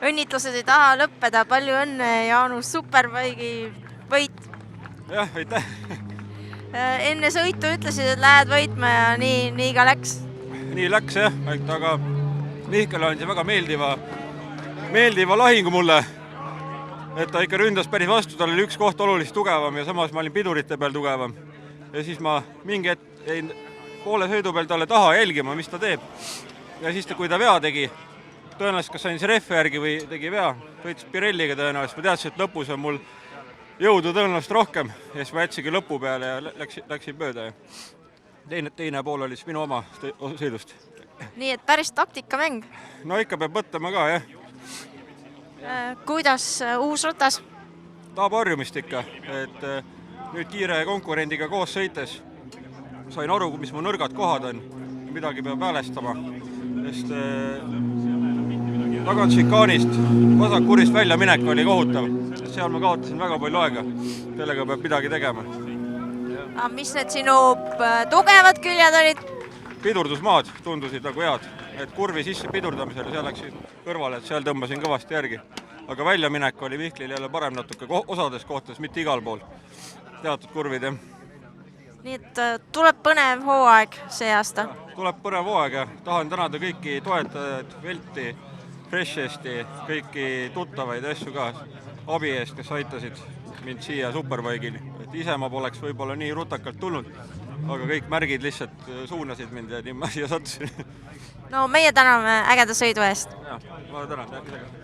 õnnitlused ei taha lõppeda, palju õnne, Jaanus, Superbike'i võit. Jah, aitäh. Enne sõitu ütlesid, et lähed võitma ja nii ka läks. Nii läks jah, aga Mihkel andis väga meeldiva lahingu mulle. Et ta ikka ründas päris vastu, tal oli üks koht oluliselt tugevam ja samas ma olin pidurite peal tugevam. Ja siis ma mingi hetk jäin poole sõidu peal talle taha jälgima, mis ta teeb. Ja siis kui ta vea tegi, tõenäoliselt kas sain see rehve järgi või tegi vea, võitis Pirelliga tõenäoliselt. Ma teadsin, et lõpus on mul jõudu tõenäoliselt rohkem ja siis ma jätsingi lõpu peale ja läksin mööda. Teine pool oli siis minu oma sõidust. Nii et päris taktikamäng. No ikka peab mõtlema ka, jah. Kuidas uus ratas? Tahab harjumist ikka, et nüüd kiire konkurendiga koos sõites sain aru, mis mu nõrgad kohad on. Midagi peab häälestama, sest tagant šikaanist, vasakkurist välja minek oli kohutav. Seal ma kaotasin väga palju aega, sellega peab midagi tegema. Mis need sinu tugevad küljed olid? Pidurdusmaad tundusid nagu head, et kurvi sisse pidurdamisel seal läksin kõrvale, et seal tõmbasin kõvasti järgi. Aga väljaminek oli Mihklil jälle parem natuke osades kohtades, mitte igal pool. Teatud kurvid, jah. Nii et tuleb põnev hooaeg see aasta? Tuleb põnev hooaeg ja tahan tänada kõiki toetajaid, Velti, Freshesti, kõiki tuttavaid asju ka abi eest, kes aitasid mind siia Superbike'il. Ise ma poleks võib-olla nii rutakalt tulnud, aga kõik märgid lihtsalt suunasid mind ja nii ma siia sattusin. No meie täname ägeda sõidu eest. Ja, ma tänan.